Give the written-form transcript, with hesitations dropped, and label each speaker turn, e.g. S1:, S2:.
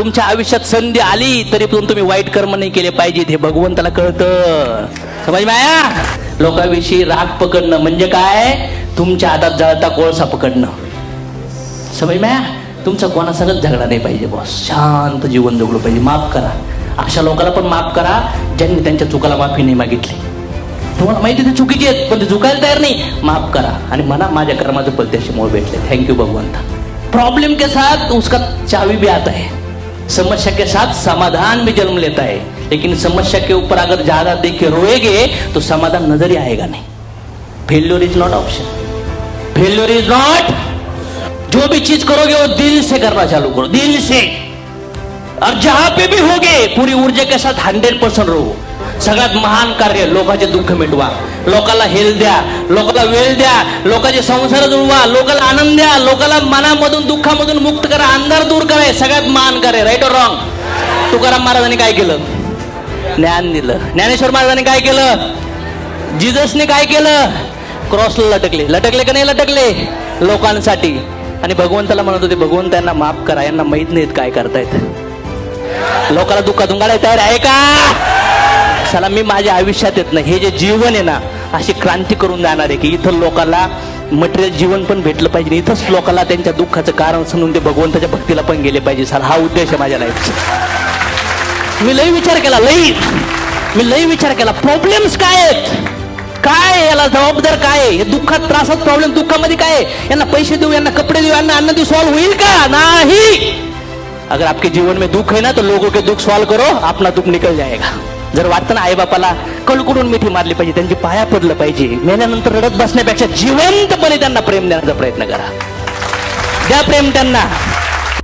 S1: तुमच्या आयुष्यात संधी आली तरी पण तुम्ही वाईट कर्म नाही केले पाहिजेत हे भगवंताला कळतं. समज माया. लोकांविषयी राग पकडणं म्हणजे काय? तुमच्या हातात जळता कोळसा पकडणं. समज माया. तुमचा कोणासंगच झगडा नाही पाहिजे बॉस. शांत जीवन जगलं पाहिजे. माफ करा. अशा लोकांना पण माफ करा ज्यांनी त्यांच्या चुकाला माफी नाही मागितली. तुम्हाला माहिती ते चुकीची आहेत पण ते झुकायला तयार नाही. माफ करा आणि म्हणा माझ्या कर्माचं फल त्याच्यामुळे भेटले. थँक्यू भगवंता. प्रॉब्लम के साथ उसका चाबी भी आता है. समस्या के साथ समाधान भी जन्म लेता है. लेकिन समस्या के ऊपर अगर ज्यादा देख के रोएगे तो समाधान नजर ही आएगा नहीं. Failure is not option. Failure is not. जो भी चीज करोगे वो दिल से करना चालू करो. दिल से. और जहां पे भी होगे पूरी ऊर्जा के साथ 100% रहो. सगळ्यात महान कार्य लोकांचे दुःख मिटवा. लोकांना हेल्थ द्या. लोकांना वेळ द्या. लोकांचे संसार जुळवा. लोकांना आनंद द्या. लोकांना मनामधून दुःखामधून मुक्त करा. अंधार दूर करा. सगळ्यात महान कार्य. राईट और रॉंग? तुकाराम महाराजांनी काय केलं? ज्ञान दिलं. ज्ञानेश्वर महाराजांनी काय केलं? जिजसने काय केलं? क्रॉसला लटकले. लटकले का नाही लटकले? लोकांसाठी. आणि भगवंताला म्हणत होते भगवंत यांना माफ करा. यांना माहित नाहीत काय करतायत. लोकांना दुःखातून काढायला तयार आहे का? चला मी माझ्या आयुष्यात येत नाही. हे जे जीवन आहे ना अशी क्रांती करून जाणार आहे की इथं लोकांना मटेरियल जीवन पण भेटलं पाहिजे. इथंच लोकांना त्यांच्या दुःखाचं कारण समजून ते भगवंताच्या भक्तीला पण गेले पाहिजे. सर हा उद्देश आहे माझ्या लाईफचा. मी लई विचार केला. मी लई विचार केला. प्रॉब्लेम्स काय आहेत? काय याला जबाबदार काय आहे? हे दुःखात त्रासात प्रॉब्लेम दुःखामध्ये काय आहे? यांना पैसे देऊ, यांना कपडे देऊ, यांना अन्न देऊ, सॉल्व होईल का? नाही. अगर आपके जीवन में दुख है ना तो लोगों के दुख सॉल्व करो. अपना दुख निकल जाएगा. जर वाटतं ना आई बापाला कळकुडून मिठी मारली पाहिजे. त्यांची पाया पडलं पाहिजे. मेल्यानंतर रडत बसण्यापेक्षा जिवंतपणे त्यांना प्रेम देण्याचा प्रयत्न करा. द्या प्रेम त्यांना.